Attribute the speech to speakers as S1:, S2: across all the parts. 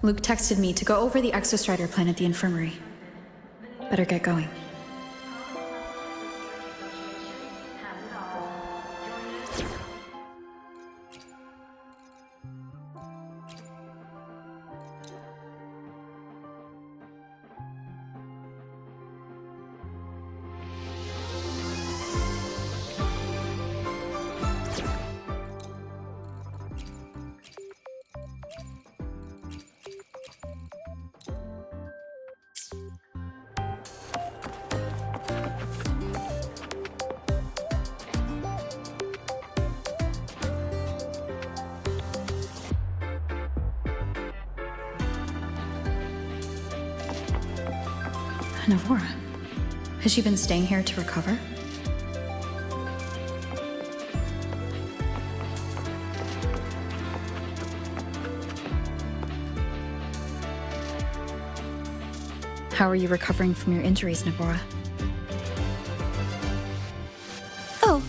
S1: Luke texted me to go over the Exostrider plan at the infirmary. Better get going. Navora. Has she been staying here to recover? How are you recovering from your injuries, Navora?
S2: Oh,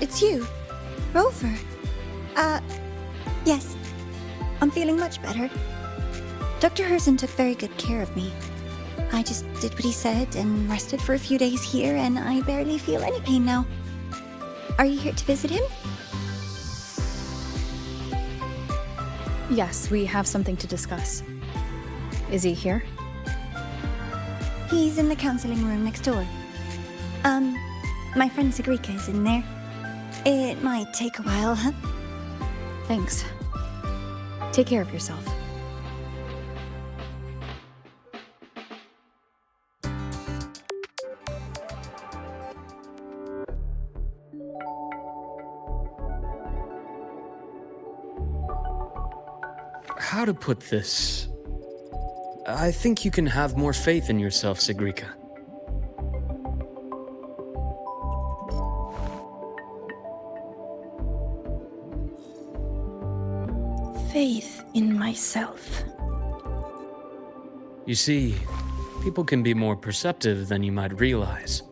S2: it's you. Rover. Yes. I'm feeling much better. Dr. Herson took very good care of me. I just did what he said and rested for a few days here, and I barely feel any pain now. Are you here to visit him?
S1: Yes, we have something to discuss. Is he here?
S2: He's in the counseling room next door. My friend Segue is in there. It might take a while, huh?
S1: Thanks. Take care of yourself.
S3: How to put this? I think you can have more faith in yourself, Segue.
S4: Faith in myself.
S3: You see, people can be more perceptive than you might realize,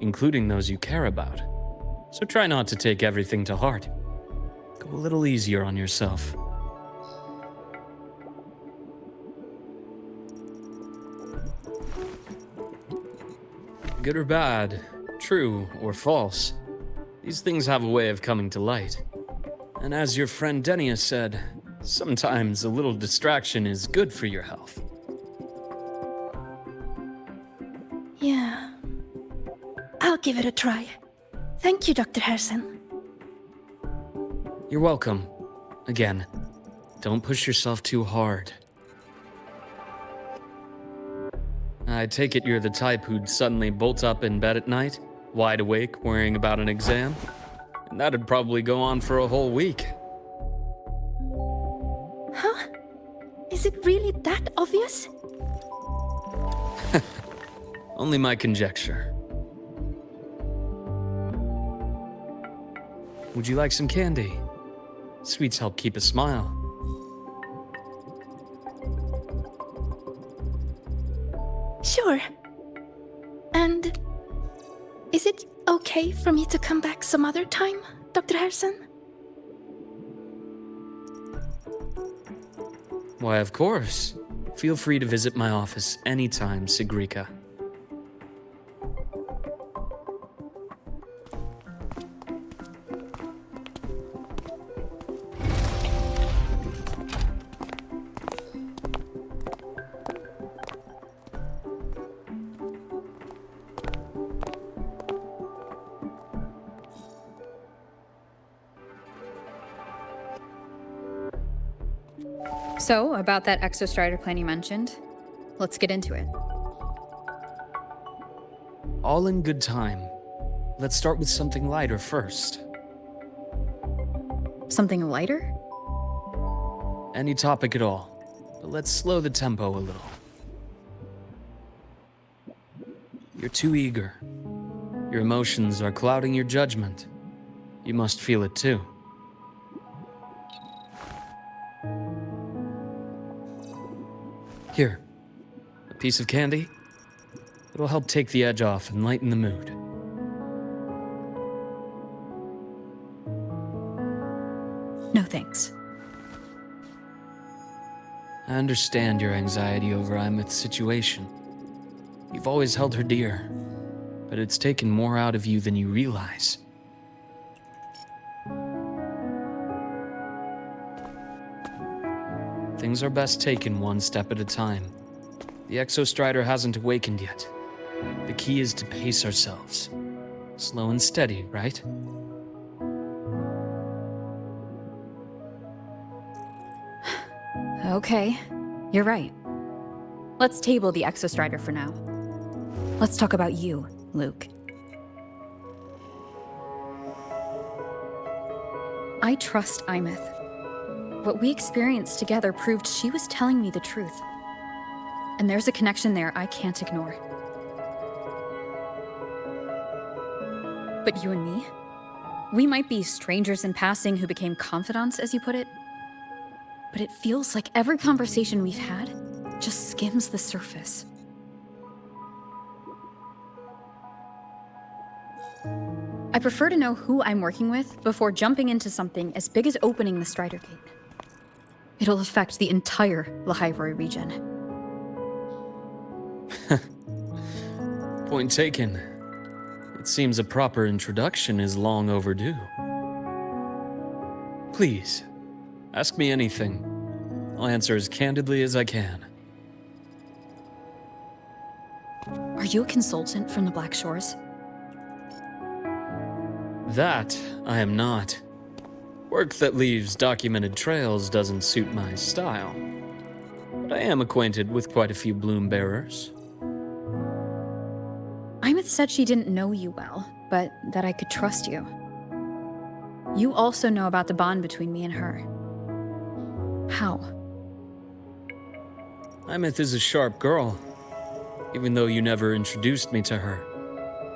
S3: including those you care about. So try not to take everything to heart. Go a little easier on yourself. Good or bad, true or false, these things have a way of coming to light. And as your friend Denia said, sometimes a little distraction is good for your health.
S4: Yeah. I'll give it a try. Thank you, Dr. Herson.
S3: You're welcome. Again, don't push yourself too hard. I take it you're the type who'd suddenly bolt up in bed at night, wide awake, worrying about an exam? And that'd probably go on for a whole week.
S4: Huh? Is it really that obvious?
S3: Only my conjecture. Would you like some candy? Sweets help keep a smile.
S4: Sure. And is it okay for me to come back some other time, Dr. Herson?
S3: Why, of course. Feel free to visit my office anytime, Segue.
S1: So, about that Exostrider plan you mentioned, let's get into it.
S3: All in good time. Let's start with something lighter first.
S1: Something lighter?
S3: Any topic at all, but let's slow the tempo a little. You're too eager. Your emotions are clouding your judgment. You must feel it too. Here, a piece of candy. It'll help take the edge off and lighten the mood.
S1: No thanks.
S3: I understand your anxiety over Imeth's situation. You've always held her dear, but it's taken more out of you than you realize. Things are best taken one step at a time. The Exostrider hasn't awakened yet. The key is to pace ourselves. Slow and steady, right?
S1: Okay, you're right. Let's table the Exostrider for now. Let's talk about you, Luke. I trust Imeth. What we experienced together proved she was telling me the truth. And there's a connection there I can't ignore. But you and me? We might be strangers in passing who became confidants, as you put it. But it feels like every conversation we've had just skims the surface. I prefer to know who I'm working with before jumping into something as big as opening the Strider Gate. It'll affect the entire Lahairoi region.
S3: Point taken. It seems a proper introduction is long overdue. Please, ask me anything. I'll answer as candidly as I can.
S1: Are you a consultant from the Black Shores?
S3: That I am not. Work that leaves documented trails doesn't suit my style. But I am acquainted with quite a few bloom bearers.
S1: Imeth said she didn't know you well, but that I could trust you. You also know about the bond between me and her. How?
S3: Imeth is a sharp girl. Even though you never introduced me to her,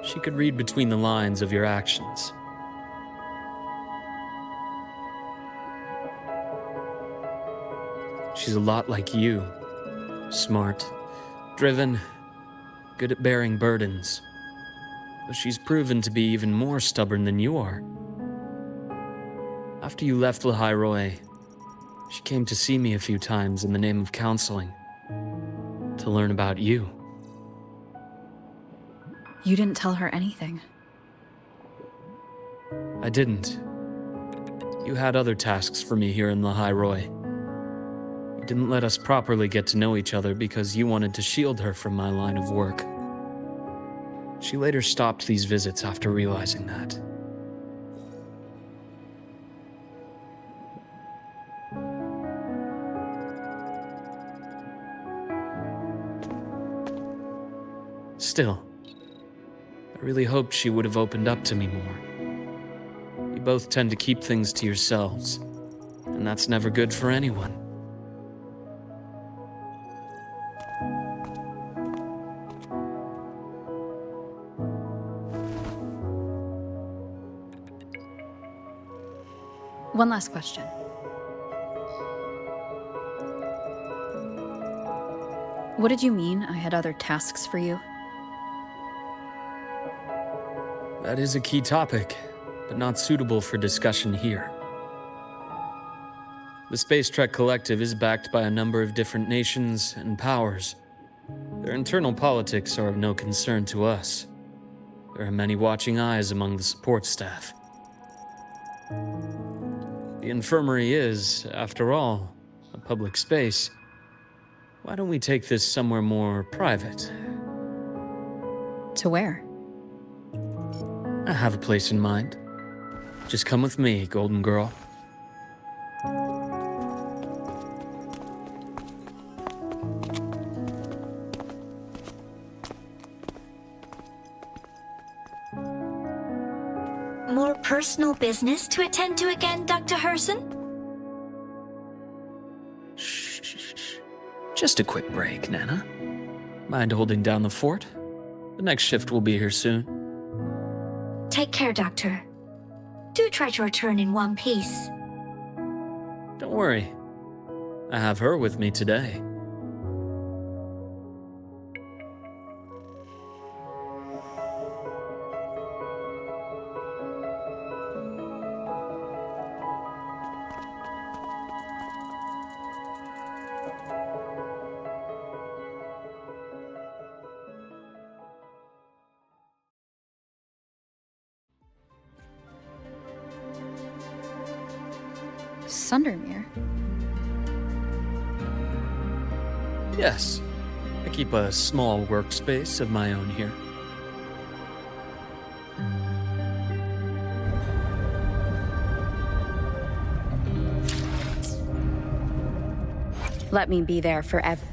S3: she could read between the lines of your actions. She's a lot like you. Smart, driven, good at bearing burdens. But she's proven to be even more stubborn than you are. After you left Lahairoi, she came to see me a few times in the name of counseling, to learn about you.
S1: You didn't tell her anything.
S3: I didn't. You had other tasks for me here in Lahairoi. You didn't let us properly get to know each other because you wanted to shield her from my line of work. She later stopped these visits after realizing that. Still, I really hoped she would have opened up to me more. You both tend to keep things to yourselves, and that's never good for anyone.
S1: One last question. What did you mean I had other tasks for you?
S3: That is a key topic, but not suitable for discussion here. The Space Trek Collective is backed by a number of different nations and powers. Their internal politics are of no concern to us. There are many watching eyes among the support staff. The infirmary is, after all, a public space. Why don't we take this somewhere more private?
S1: To where?
S3: I have a place in mind. Just come with me, Golden Girl.
S2: More personal business to attend to again, Dr. Herson?
S3: Shh. Just a quick break, Nana. Mind holding down the fort? The next shift will be here soon.
S2: Take care, Doctor. Do try to return in one piece.
S3: Don't worry. I have her with me today.
S1: Sundermere?
S3: Yes. I keep a small workspace of my own here.
S1: Let me be there forever.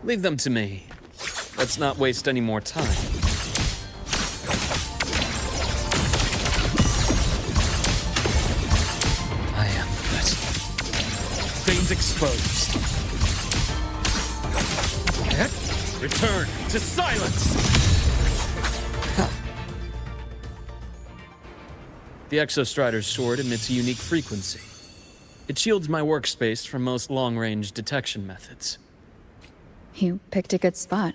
S3: Leave them to me. Let's not waste any more time. I am the best. Veins exposed. Return to silence! The Exostrider's sword emits a unique frequency. It shields my workspace from most long-range detection methods.
S1: You picked a good spot.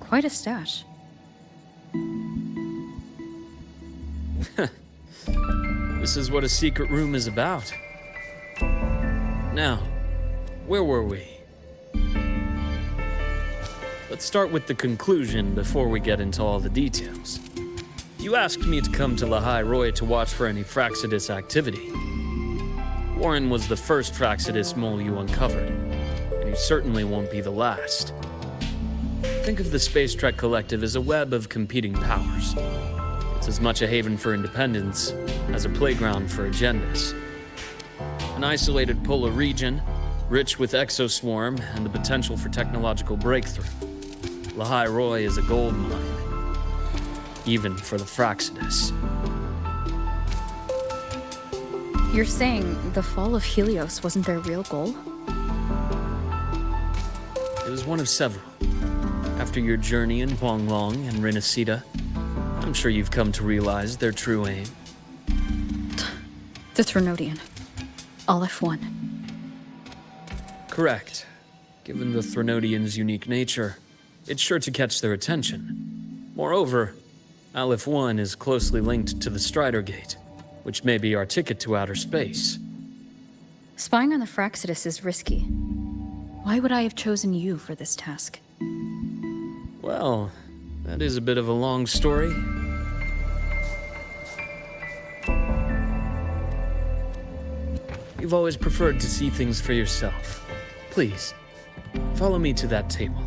S1: Quite a stash.
S3: This is what a secret room is about. Now, where were we? Let's start with the conclusion before we get into all the details. You asked me to come to Lahai Roy to watch for any Fraxidus activity. Warren was the first Fraxidus mole you uncovered, and he certainly won't be the last. Think of the Space Trek Collective as a web of competing powers. It's as much a haven for independence as a playground for agendas. An isolated polar region, rich with exoswarm and the potential for technological breakthrough. Lahai Roy is a gold mine, even for the Fraxidus.
S1: You're saying the fall of Helios wasn't their real goal?
S3: It was one of several. After your journey in Huanglong and Rinasida, I'm sure you've come to realize their true aim.
S1: The Trinodian. Aleph 1.
S3: Correct. Given the Trinodian's unique nature, it's sure to catch their attention. Moreover, Aleph 1 is closely linked to the Strider Gate, which may be our ticket to outer space.
S1: Spying on the Fraxidus is risky. Why would I have chosen you for this task?
S3: Well, that is a bit of a long story. You've always preferred to see things for yourself. Please, follow me to that table.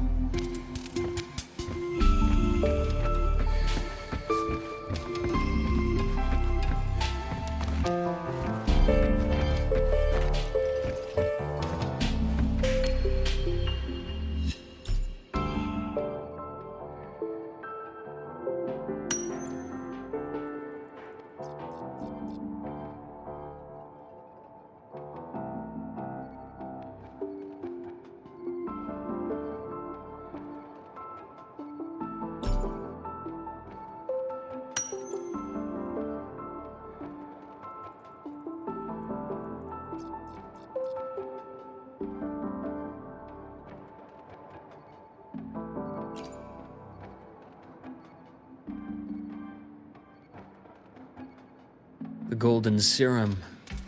S3: The golden serum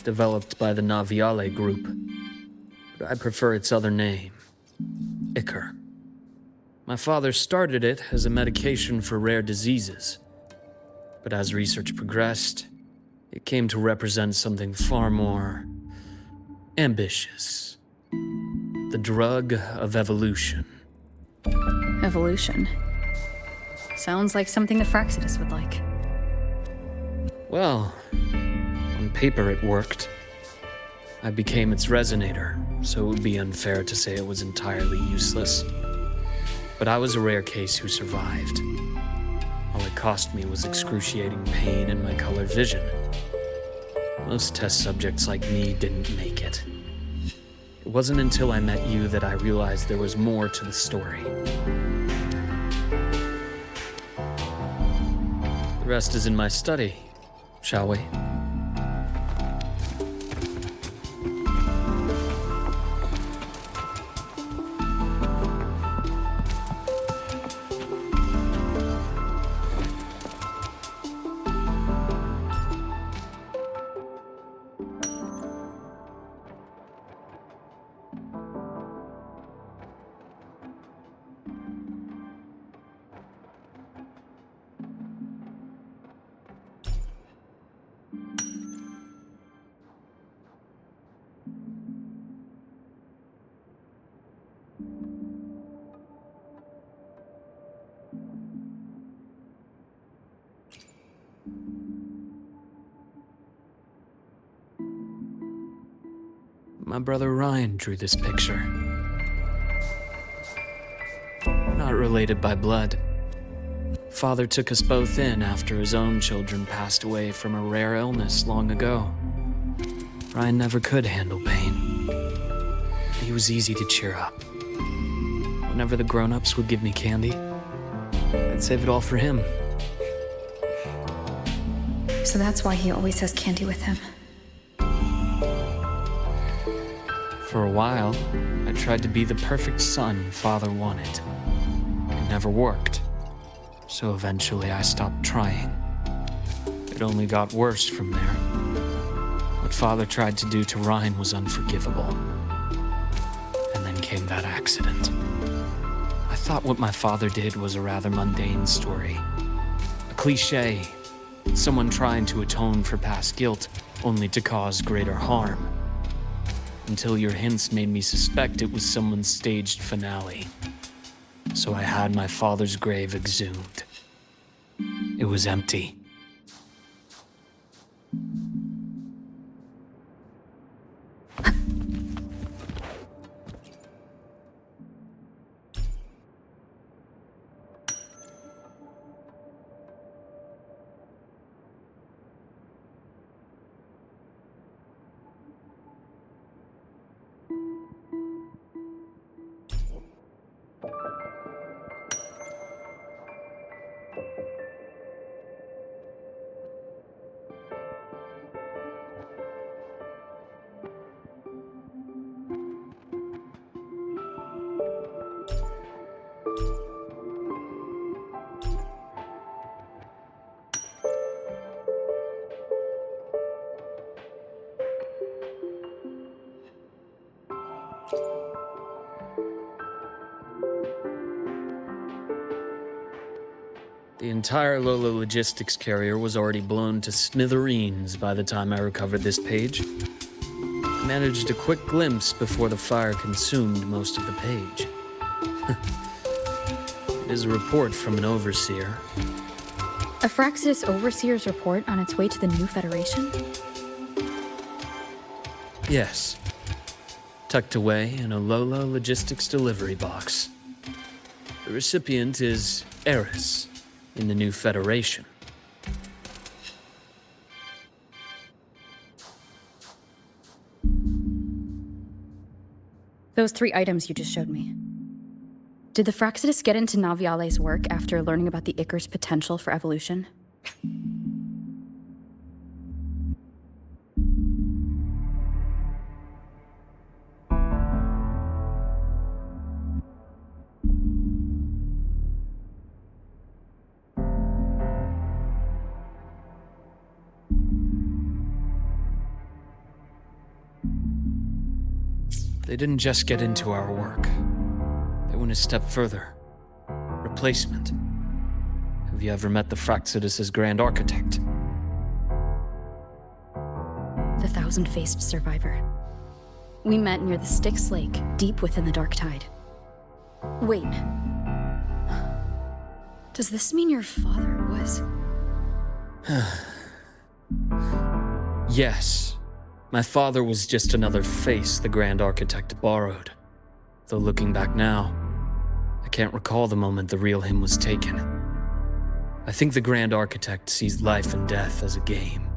S3: developed by the Naviale group, but I prefer its other name, Ichor. My father started it as a medication for rare diseases, but as research progressed, it came to represent something far more ambitious. The drug of evolution.
S1: Evolution. Sounds like something the Fraxidus would like.
S3: Well, on paper it worked. I became its resonator, so it would be unfair to say it was entirely useless. But I was a rare case who survived. All it cost me was excruciating pain and my colored vision. Most test subjects like me didn't make it. It wasn't until I met you that I realized there was more to the story. The rest is in my study, shall we? My brother Ryan drew this picture. Not related by blood. Father took us both in after his own children passed away from a rare illness long ago. Ryan never could handle pain. He was easy to cheer up. Whenever the grown-ups would give me candy, I'd save it all for him.
S1: So that's why he always has candy with him.
S3: For a while, I tried to be the perfect son Father wanted. It never worked, so eventually I stopped trying. It only got worse from there. What Father tried to do to Ryan was unforgivable. And then came that accident. I thought what my father did was a rather mundane story. A cliché, someone trying to atone for past guilt only to cause greater harm. Until your hints made me suspect it was someone's staged finale. So I had my father's grave exhumed. It was empty. The entire Lola logistics carrier was already blown to smithereens by the time I recovered this page. I managed a quick glimpse before the fire consumed most of the page. It is a report from an overseer.
S1: A Fraxidus overseer's report on its way to the new Federation?
S3: Yes. Tucked away in a Lola logistics delivery box. The recipient is Eris in the new Federation.
S1: Those 3 items you just showed me. Did the Fraxidus get into Naviale's work after learning about the Ichor's potential for evolution?
S3: They didn't just get into our work. They went a step further. Replacement. Have you ever met the Fraxidus' Grand Architect?
S1: The thousand-faced survivor. We met near the Styx Lake, deep within the Dark Tide. Wait. Does this mean your father was...
S3: Yes. My father was just another face the Grand Architect borrowed. Though looking back now, I can't recall the moment the real him was taken. I think the Grand Architect sees life and death as a game.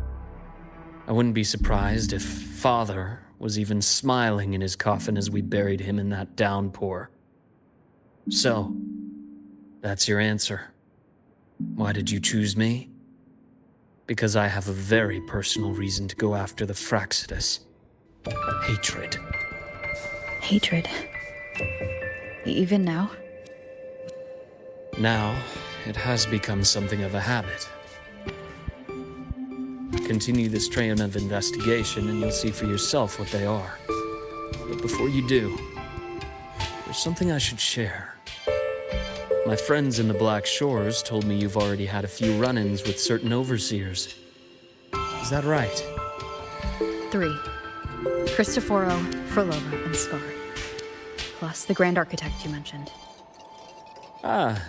S3: I wouldn't be surprised if Father was even smiling in his coffin as we buried him in that downpour. So, that's your answer. Why did you choose me? Because I have a very personal reason to go after the Fraxidus. Hatred.
S1: Hatred. Even now?
S3: Now, it has become something of a habit. Continue this train of investigation and you'll see for yourself what they are. But before you do, there's something I should share. My friends in the Black Shores told me you've already had a few run-ins with certain overseers. Is that right?
S1: 3. Cristoforo, Frolova, and Scar. Plus the Grand Architect you mentioned.
S3: Ah,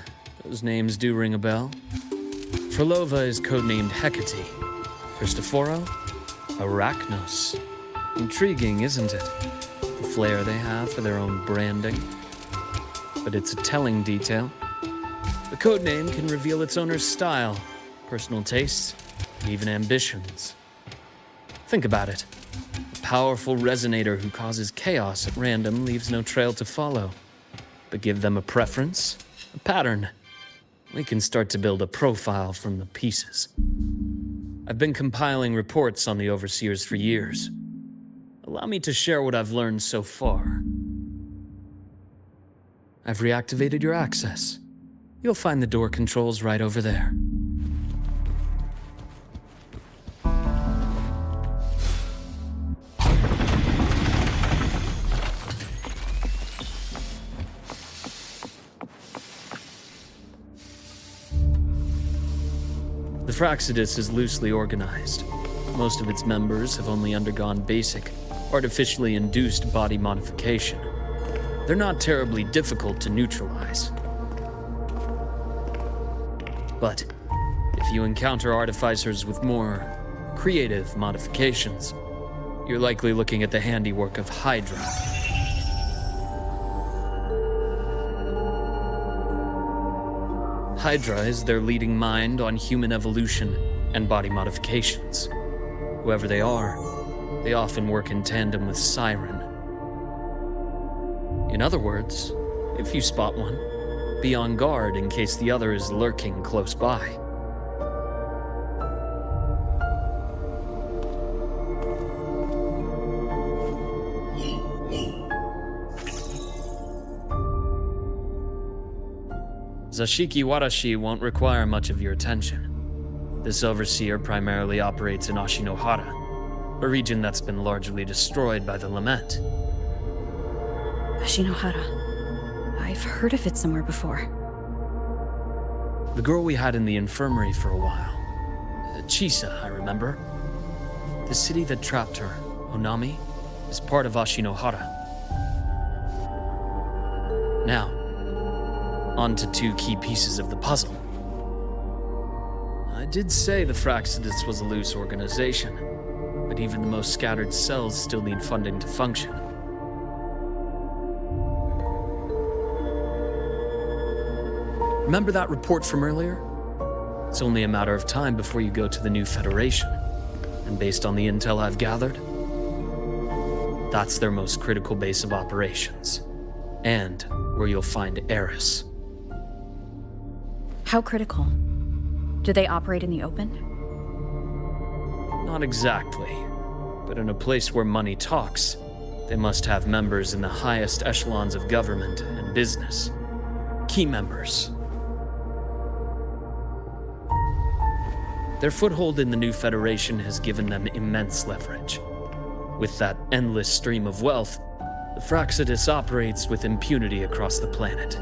S3: those names do ring a bell. Frolova is codenamed Hecate. Cristoforo? Arachnos. Intriguing, isn't it? The flair they have for their own branding. But it's a telling detail. The codename can reveal its owner's style, personal tastes, and even ambitions. Think about it. A powerful resonator who causes chaos at random leaves no trail to follow. But give them a preference, a pattern. We can start to build a profile from the pieces. I've been compiling reports on the Overseers for years. Allow me to share what I've learned so far. I've reactivated your access. You'll find the door controls right over there. The Fraxidus is loosely organized. Most of its members have only undergone basic, artificially induced body modification. They're not terribly difficult to neutralize. But if you encounter artificers with more creative modifications, you're likely looking at the handiwork of Hydra. Hydra is their leading mind on human evolution and body modifications. Whoever they are, they often work in tandem with Siren. In other words, if you spot one, be on guard in case the other is lurking close by. Zashiki Warashi won't require much of your attention. This overseer primarily operates in Ashinohara, a region that's been largely destroyed by the Lament.
S1: Ashinohara. I've heard of it somewhere before.
S3: The girl we had in the infirmary for a while. Chisa, I remember. The city that trapped her, Onami, is part of Ashinohara. Now, on to 2 key pieces of the puzzle. I did say the Fraxidus was a loose organization, but even the most scattered cells still need funding to function. Remember that report from earlier? It's only a matter of time before you go to the new Federation. And based on the intel I've gathered, that's their most critical base of operations. And where you'll find Eris.
S1: How critical? Do they operate in the open?
S3: Not exactly, but in a place where money talks, they must have members in the highest echelons of government and business. Key members. Their foothold in the new Federation has given them immense leverage. With that endless stream of wealth, The Fraxidus operates with impunity across the planet.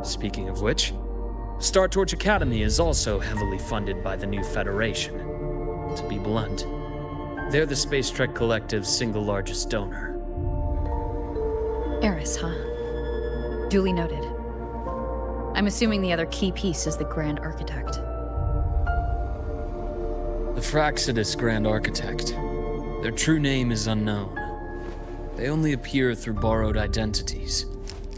S3: Speaking of which, Star Torch Academy is also heavily funded by the new Federation. To be blunt, they're the Space Trek Collective's single largest donor.
S1: Eris, huh? Duly noted. I'm assuming the other key piece is the Grand Architect.
S3: The Fraxidus Grand Architect. Their true name is unknown. They only appear through borrowed identities.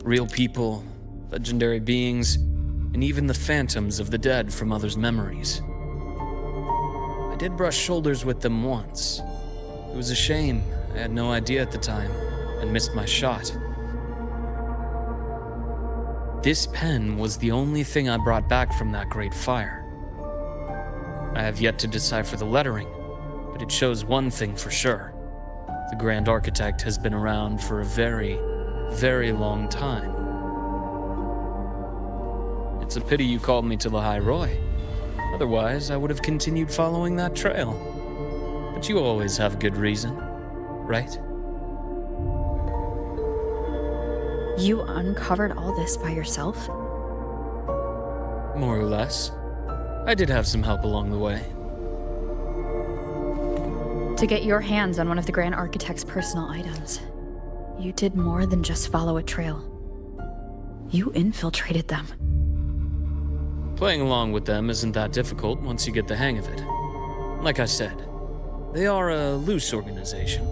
S3: Real people, legendary beings, and even the phantoms of the dead from others' memories. I did brush shoulders with them once. It was a shame. I had no idea at the time, and missed my shot. This pen was the only thing I brought back from that great fire. I have yet to decipher the lettering, but it shows one thing for sure. The Grand Architect has been around for a very, very long time. It's a pity you called me to the High Roy. Otherwise, I would have continued following that trail. But you always have a good reason, right?
S1: You uncovered all this by yourself?
S3: More or less. I did have some help along the way.
S1: To get your hands on one of the Grand Architect's personal items, you did more than just follow a trail. You infiltrated them.
S3: Playing along with them isn't that difficult once you get the hang of it. Like I said, they are a loose organization.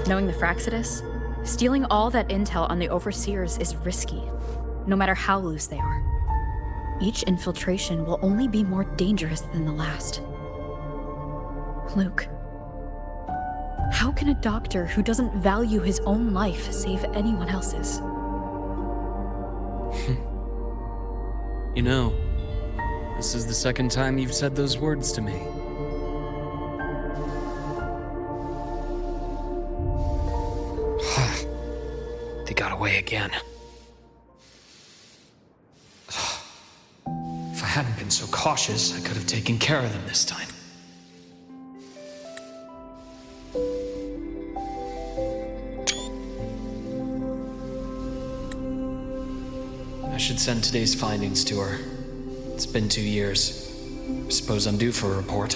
S1: Knowing the Fraxidus, stealing all that intel on the Overseers is risky, no matter how loose they are. Each infiltration will only be more dangerous than the last. Luke, how can a doctor who doesn't value his own life save anyone else's?
S3: You know, this is the second time you've said those words to me. They got away again. If I hadn't been so cautious, I could have taken care of them this time. I should send today's findings to her. It's been 2 years. I suppose I'm due for a report.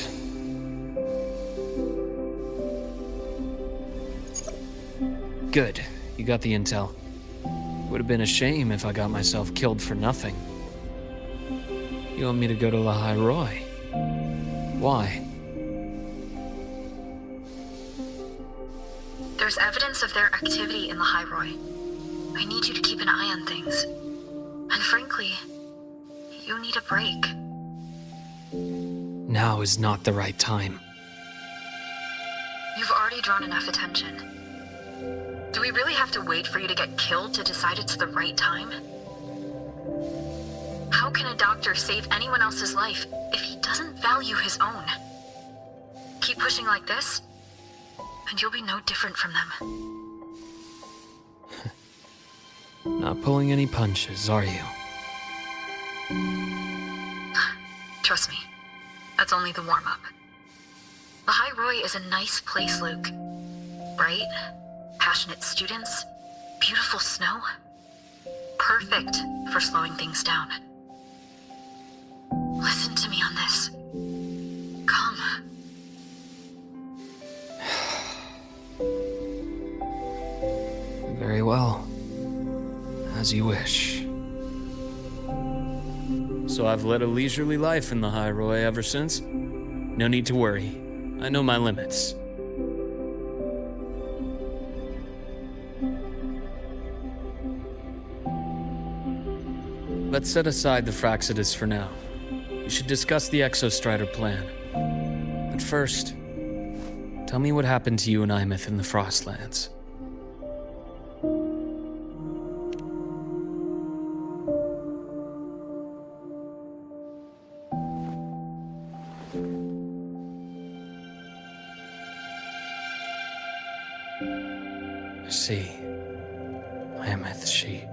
S3: Good. You got the intel. Would have been a shame if I got myself killed for nothing. You want me to go to the High Roy? Why?
S1: There's evidence of their activity in the High Roy. I need you to keep an eye on things. And frankly, you need a break.
S3: Now is not the right time.
S1: You've already drawn enough attention. Do we really have to wait for you to get killed to decide it's the right time? How can a doctor save anyone else's life if he doesn't value his own? Keep pushing like this, and you'll be no different from them.
S3: Not pulling any punches, are you?
S1: Trust me, that's only the warm-up. The High Roy is a nice place, Luke. Bright, passionate students, beautiful snow. Perfect for slowing things down. Listen to me on this. Come.
S3: Very well. As you wish. So I've led a leisurely life in the High Roy ever since. No need to worry. I know my limits. Let's set aside the Fraxidus for now. We should discuss the Exostrider plan. But first, tell me what happened to you and Imeth in the Frostlands. I see. Imeth, she...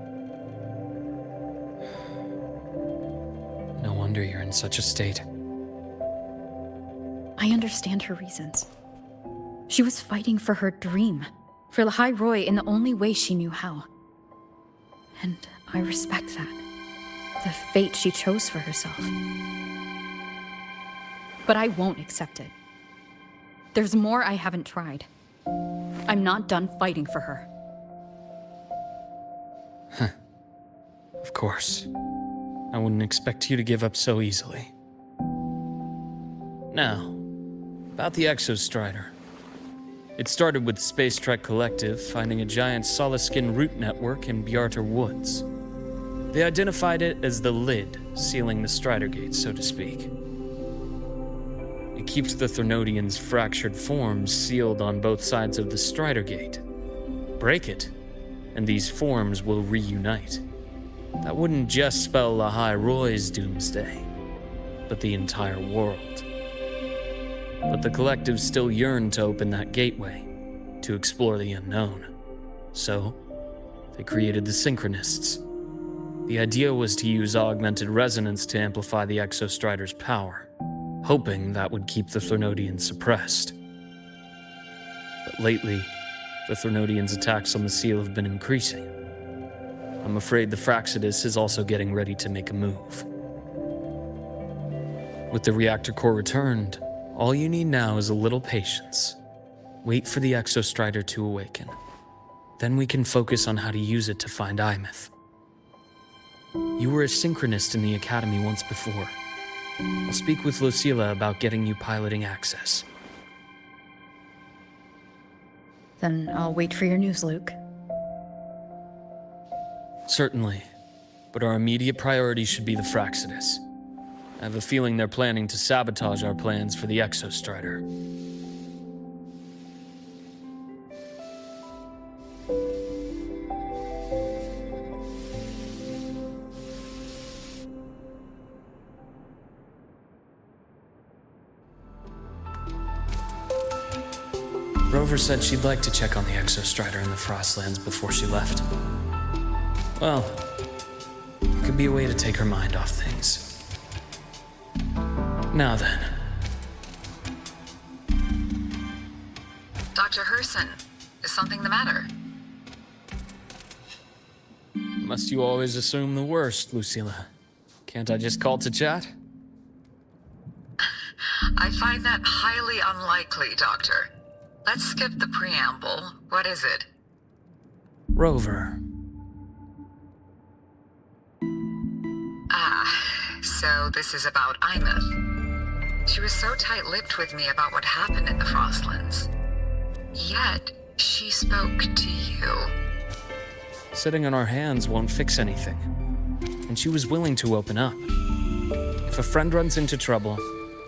S3: No wonder you're in such a state.
S1: I understand her reasons.
S5: She was fighting for her dream, for Lahai Roy in the only way she knew how. And I respect that. The fate she chose for herself. But I won't accept it. There's more I haven't tried. I'm not done fighting for her.
S3: Of course. I wouldn't expect you to give up so easily. Now, about the Exostrider. It started with Space Trek Collective finding a giant solid-skin root network in Bjarter Woods. They identified it as the lid, sealing the Strider Gate, so to speak. It keeps the Threnodians' fractured forms sealed on both sides of the Strider Gate. Break it, and these forms will reunite. That wouldn't just spell Lahai Roy's doomsday, but the entire world. But the Collective still yearned to open that gateway, to explore the unknown. So, they created the Synchronists. The idea was to use augmented resonance to amplify the Exostrider's power, hoping that would keep the Threnodians suppressed. But lately, the Threnodians' attacks on the seal have been increasing. I'm afraid the Fraxidus is also getting ready to make a move. With the reactor core returned, all you need now is a little patience. Wait for the Exostrider to awaken. Then we can focus on how to use it to find Imeth. You were a synchronist in the Academy once before. I'll speak with Lucilla about getting you piloting access.
S5: Then I'll wait for your news, Luke.
S3: Certainly, but our immediate priority should be the Fraxidus. I have a feeling they're planning to sabotage our plans for the Exostrider. Rover said she'd like to check on the Exostrider in the Frostlands before she left. Well, it could be a way to take her mind off things. Now then.
S1: Dr. Herson, is something the matter?
S3: Must you always assume the worst, Lucilla? Can't I just call to chat?
S1: I find that highly unlikely, Doctor. Let's skip the preamble. What is it?
S3: Rover.
S1: So this is about Imeth. She was so tight-lipped with me about what happened in the Frostlands. Yet, she spoke to you.
S3: Sitting on our hands won't fix anything. And she was willing to open up. If a friend runs into trouble,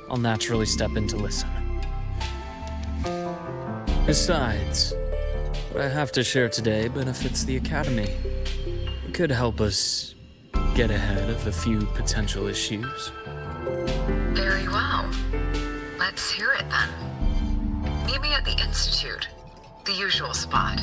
S3: I'll naturally step in to listen. Besides, what I have to share today benefits the Academy. It could help us get ahead of a few potential issues.
S1: Very well. Let's hear it then. Meet me at the Institute, the usual spot.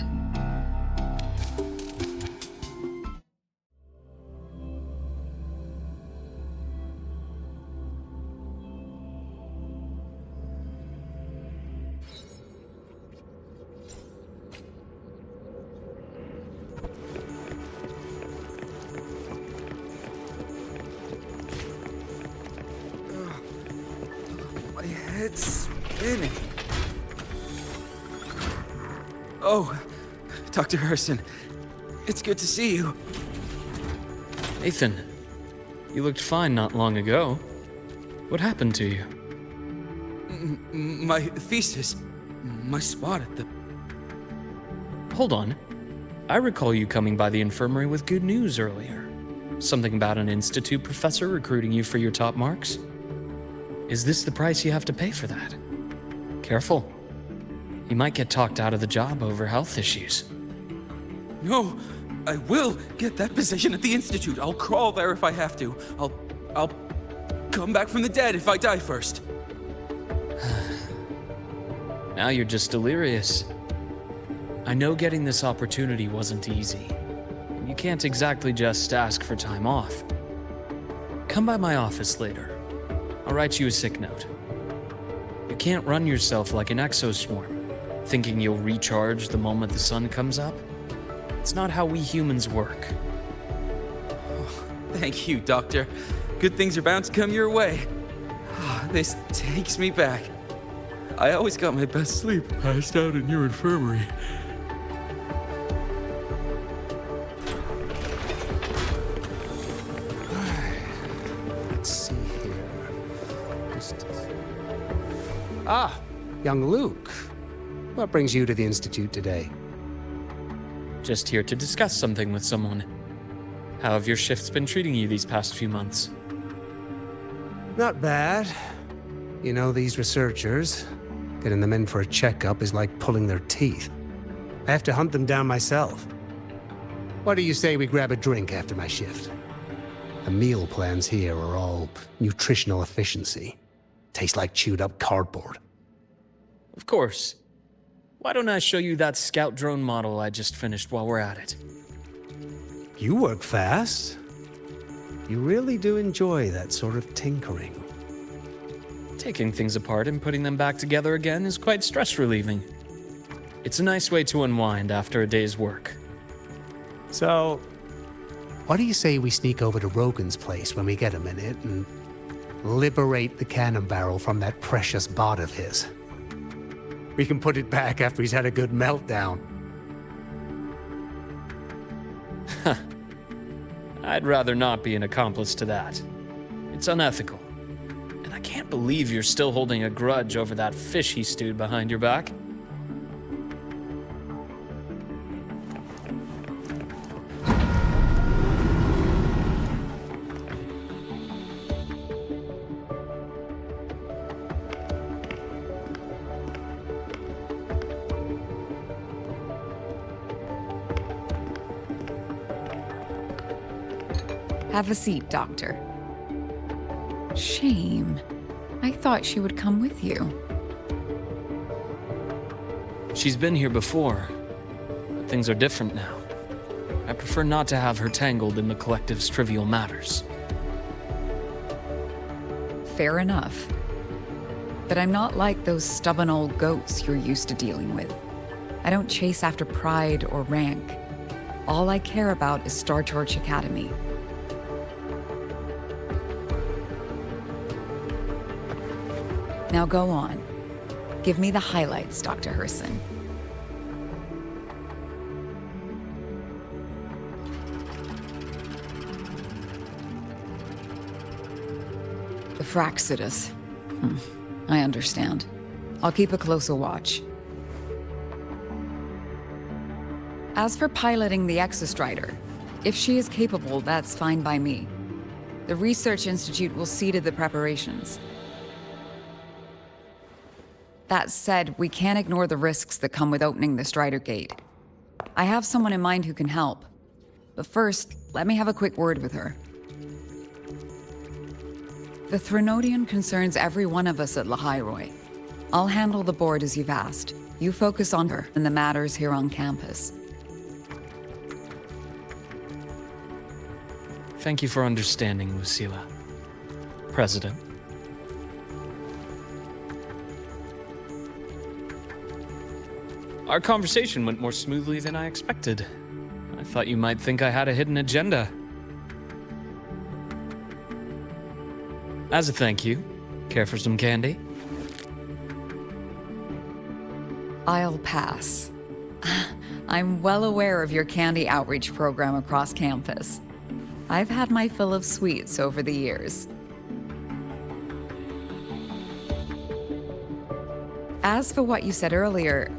S6: It's spinning. Oh, Dr. Herson, it's good to see you.
S3: Nathan, you looked fine not long ago. What happened to you?
S6: My thesis, my spot at the...
S3: Hold on. I recall you coming by the infirmary with good news earlier. Something about an institute professor recruiting you for your top marks? Is this the price you have to pay for that? Careful. You might get talked out of the job over health issues.
S6: No, I will get that position at the Institute. I'll crawl there if I have to. I'll come back from the dead if I die first.
S3: Now you're just delirious. I know getting this opportunity wasn't easy. You can't exactly just ask for time off. Come by my office later. I'll write you a sick note. You can't run yourself like an exoswarm. thinking you'll recharge the moment the sun comes up. It's not how we humans work.
S6: Thank you, Doctor. Good things are bound to come your way. This takes me back. I always got my best sleep passed out in your infirmary.
S7: Let's see here. Ah, young Luke. What brings you to the Institute today?
S3: Just here to discuss something with someone. How have your shifts been treating you these past few months?
S7: Not bad. You know, these researchers, getting them in for a checkup is like pulling their teeth. I have to hunt them down myself. What do you say we grab a drink after my shift? The meal plans here are all nutritional efficiency. Taste like chewed up cardboard.
S3: Of course. Why don't I show you that scout drone model I just finished while we're at it?
S7: You work fast. You really do enjoy that sort of tinkering.
S3: Taking things apart and putting them back together again is quite stress-relieving. It's a nice way to unwind after a day's work.
S7: So, what do you say we sneak over to Rogan's place when we get a minute and liberate the cannon barrel from that precious bot of his? We can put it back after he's had a good meltdown.
S3: I'd rather not be an accomplice to that. It's unethical. And I can't believe you're still holding a grudge over that fish he stewed behind your back.
S5: Have a seat, Doctor. Shame. I thought she would come with you.
S3: She's been here before, but things are different now. I prefer not to have her tangled in the collective's trivial matters.
S5: Fair enough. But I'm not like those stubborn old goats you're used to dealing with. I don't chase after pride or rank. All I care about is Star Torch Academy. Now go on. Give me the highlights, Dr. Herson. The Fraxidus. I understand. I'll keep a closer watch. As for piloting the Exostrider, if she is capable, that's fine by me. The Research Institute will see to the preparations. That said, we can't ignore the risks that come with opening the Strider Gate. I have someone in mind who can help. But first, let me have a quick word with her. The Threnodian concerns every one of us at Lahairoi. I'll handle the board as you've asked. You focus on her and the matters here on campus.
S3: Thank you for understanding, Lucilla. President. Our conversation went more smoothly than I expected. I thought you might think I had a hidden agenda. As a thank you, care for some candy?
S5: I'll pass. I'm well aware of your candy outreach program across campus. I've had my fill of sweets over the years. As for what you said earlier,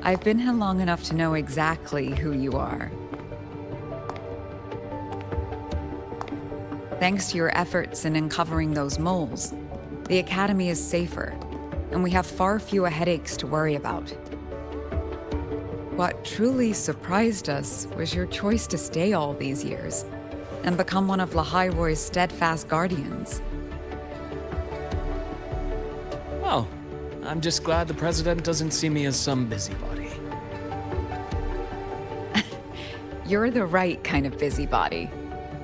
S5: I've been here long enough to know exactly who you are. Thanks to your efforts in uncovering those moles, the Academy is safer, and we have far fewer headaches to worry about. What truly surprised us was your choice to stay all these years and become one of Lahairoi's steadfast guardians.
S3: Well, I'm just glad the President doesn't see me as some busybody.
S5: You're the right kind of busybody.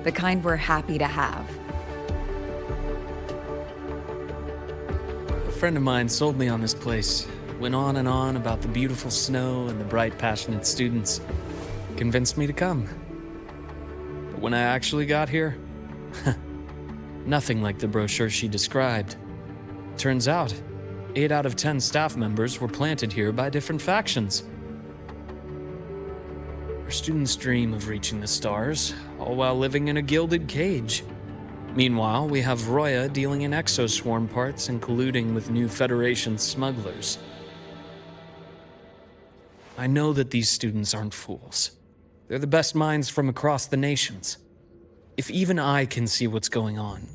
S5: The kind we're happy to have.
S3: A friend of mine sold me on this place went on and on about the beautiful snow and the bright, passionate students. Convinced me to come. But when I actually got here, nothing like the brochure she described. Turns out, 8 out of 10 staff members were planted here by different factions. Our students dream of reaching the stars, all while living in a gilded cage. Meanwhile, we have Roya dealing in exoswarm parts and colluding with new Federation smugglers. I know that these students aren't fools. They're the best minds from across the nations. If even I can see what's going on,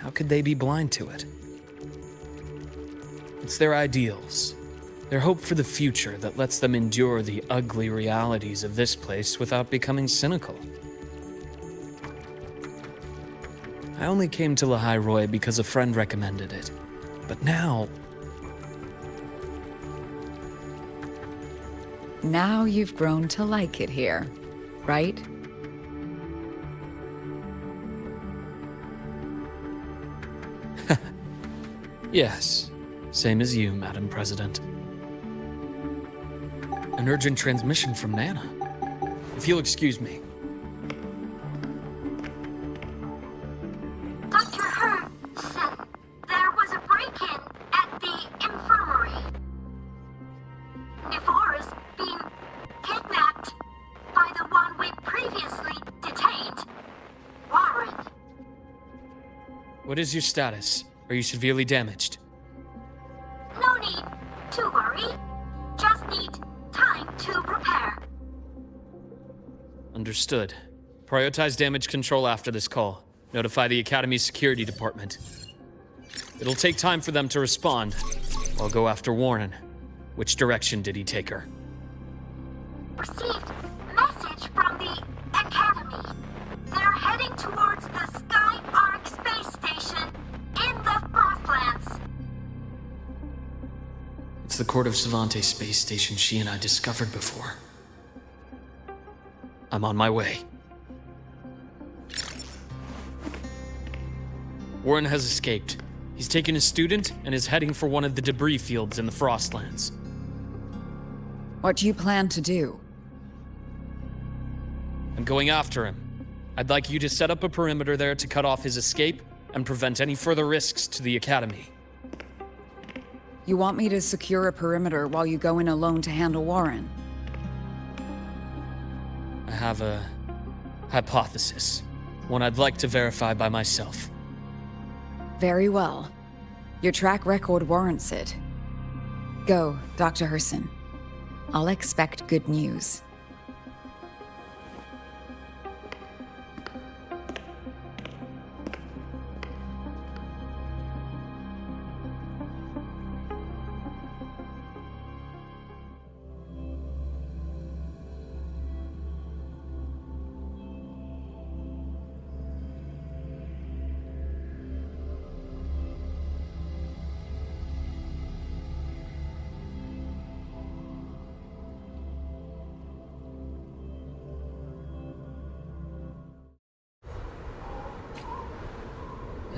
S3: how could they be blind to it? It's their ideals, their hope for the future that lets them endure the ugly realities of this place without becoming cynical. I only came to Lahai Roy because a friend recommended it. But now...
S5: Now you've grown to like it here, right?
S3: Yes, same as you, Madam President. An urgent transmission from Nana. If you'll excuse me.
S1: Dr. Her said there was a break-in at the infirmary. Nevora's being kidnapped by the one we previously detained, Warren.
S3: What is your status? Are you severely damaged?
S1: No need to worry. Just need time to prepare.
S3: Understood. Prioritize damage control after this call. Notify the Academy's security department. It'll take time for them to respond. I'll go after Warren. Which direction did he take her?
S1: Received message from the Academy. They're heading towards the Sky Arc space station in the Frostlands.
S3: It's the Court of Savante space station she and I discovered before. I'm on my way. Warren has escaped. He's taken a student and is heading for one of the debris fields in the Frostlands.
S5: What do you plan to do?
S3: I'm going after him. I'd like you to set up a perimeter there to cut off his escape and prevent any further risks to the Academy.
S5: You want me to secure a perimeter while you go in alone to handle Warren?
S3: I have a hypothesis. One I'd like to verify by myself.
S5: Very well. Your track record warrants it. Go, Dr. Herson. I'll expect good news.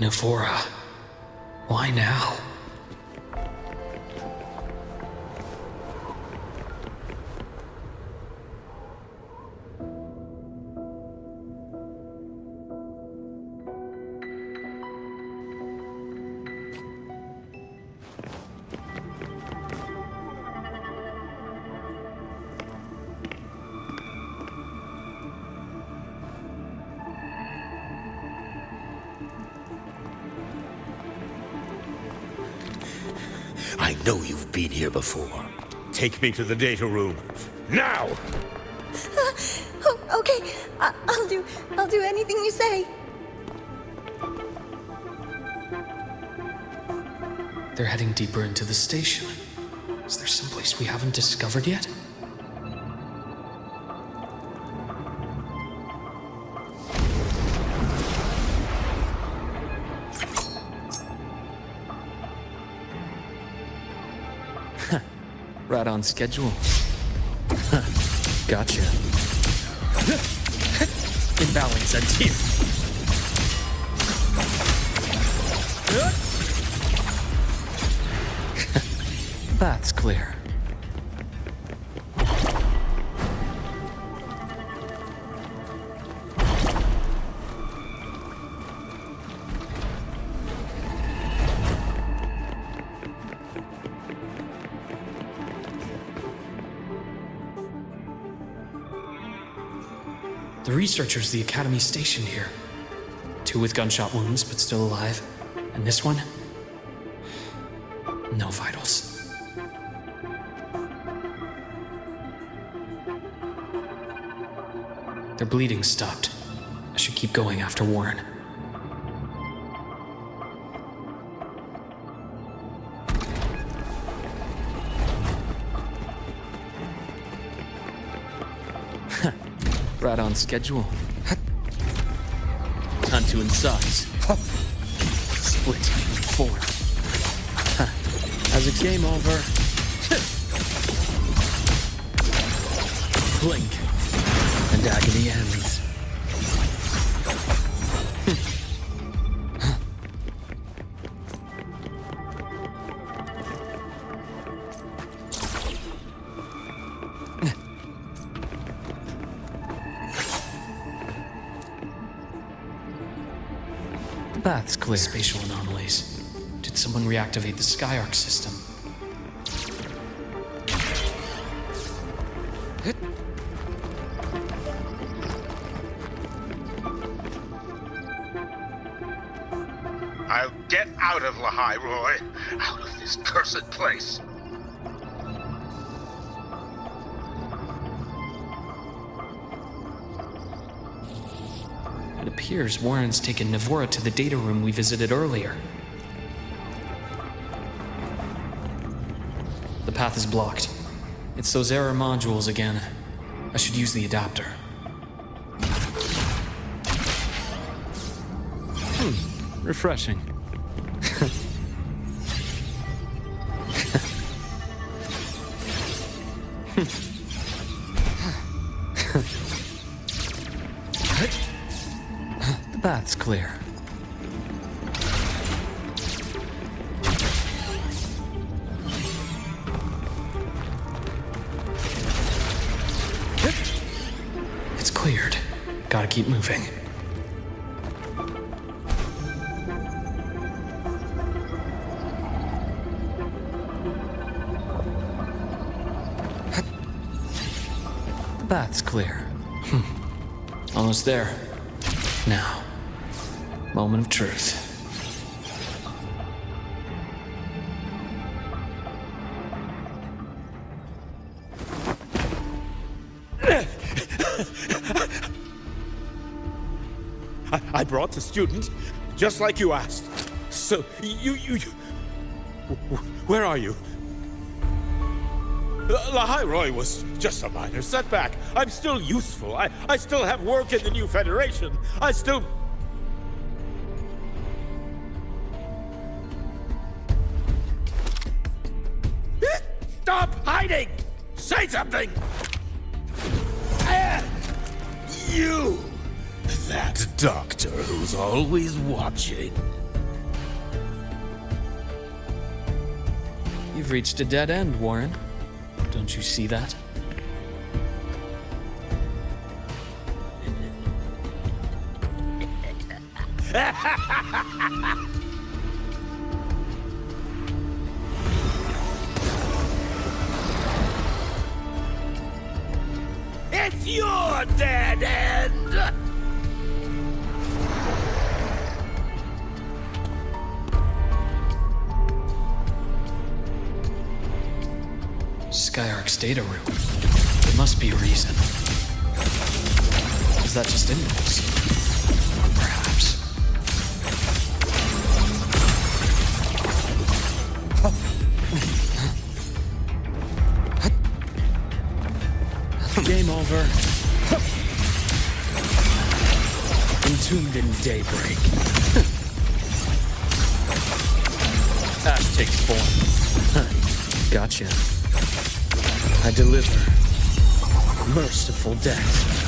S3: Nevora. Why now?
S8: I know you've been here before. Take me to the data room. Now!
S2: Okay, I'll do anything you say.
S3: They're heading deeper into the station. Is there someplace we haven't discovered yet? Right on schedule. Gotcha. Imbalance and team. path's clear.
S9: The researchers the Academy stationed here. 2 with gunshot wounds, but still alive. And this one? No vitals. Their bleeding stopped. I should keep going after Warren.
S3: Right on schedule. Time to incise. Split. Forward. As a game over. Blink. And agony ends.
S9: The path's clear. Spatial anomalies. Did someone reactivate the Skyarc system?
S8: I'll get out of Lahai, Roy. Out of this cursed place.
S9: It appears Warren's taken Navora to the data room we visited earlier. The path is blocked. It's those error modules again. I should use the adapter.
S3: Refreshing.
S9: The path's clear. It's cleared. Gotta keep moving. The path's clear. Almost there. Now, moment of truth.
S8: I brought the student, just like you asked. So, you... Where are you? Lahai Roy was just a minor setback. I'm still useful. I still have work in the new Federation. I still... Stop hiding! Say something! You! That doctor who's always watching.
S3: You've reached a dead end, Warren. Don't you see that?
S8: It's your dead end!
S9: Skyarc's data room. There must be a reason. Is that just impulse? Or perhaps...
S3: Game over. Entombed in daybreak. Ash takes form. Gotcha. I deliver merciful death.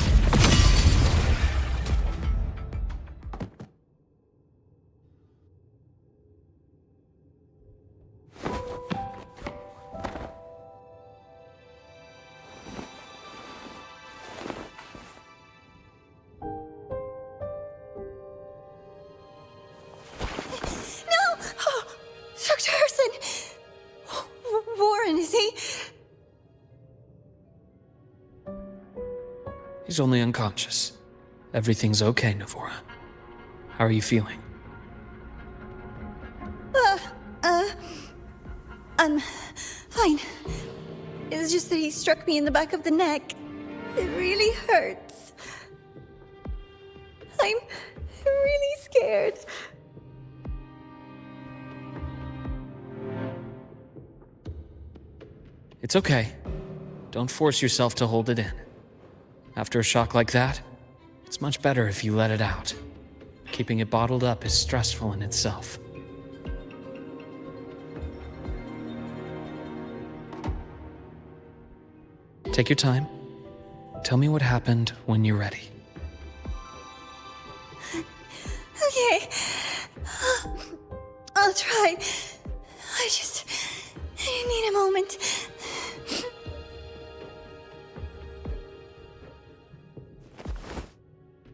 S2: Is he?
S3: He's only unconscious. Everything's okay, Navora. How are you feeling?
S2: I'm fine. It's just that he struck me in the back of the neck. It really hurts. I'm really scared.
S3: It's okay. Don't force yourself to hold it in. After a shock like that, it's much better if you let it out. Keeping it bottled up is stressful in itself. Take your time. Tell me what happened when you're ready.
S2: Okay. I'll try. I need a moment.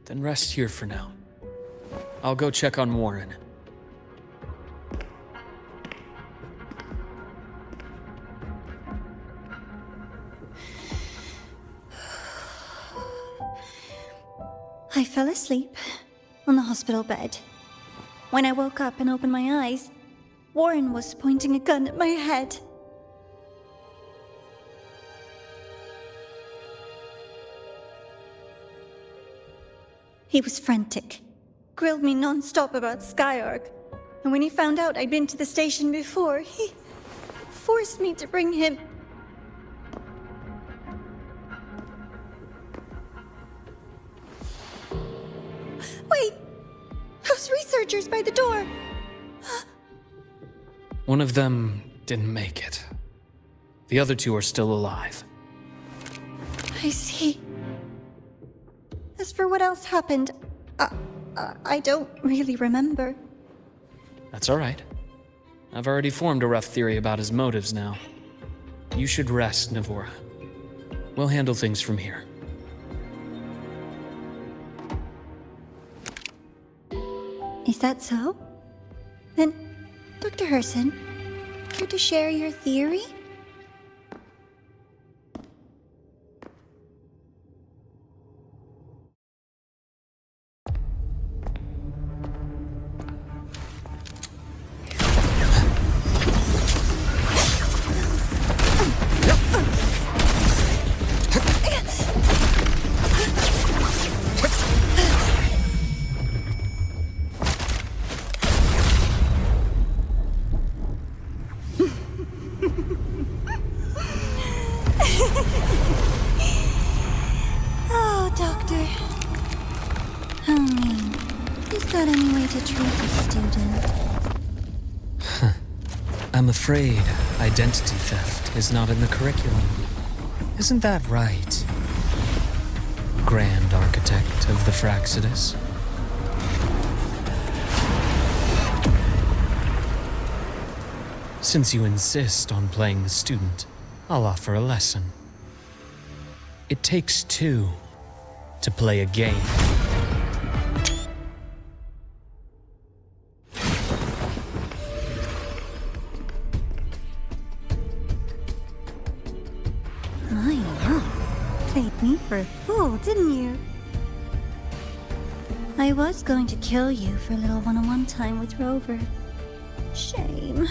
S3: Then rest here for now. I'll go check on Warren.
S2: I fell asleep on the hospital bed. When I woke up and opened my eyes, Warren was pointing a gun at my head. He was frantic, grilled me non-stop about Skyark, and when he found out I'd been to the station before, he forced me to bring him. Wait! Those researchers by the door!
S3: One of them didn't make it. The other two are still alive.
S2: I see. As for what else happened, I don't really remember.
S3: That's all right. I've already formed a rough theory about his motives now. You should rest, Navora. We'll handle things from here.
S2: Is that so? Then, Dr. Herson, care to share your theory? Oh, Doctor. How mean. Is that any way to treat a student?
S3: I'm afraid identity theft is not in the curriculum. Isn't that right, Grand Architect of the Fraxidus? Since you insist on playing the student, I'll offer a lesson. It takes two to play a game.
S2: I know. Played me for a fool, didn't you? I was going to kill you for a little one-on-one time with Rover. Shame.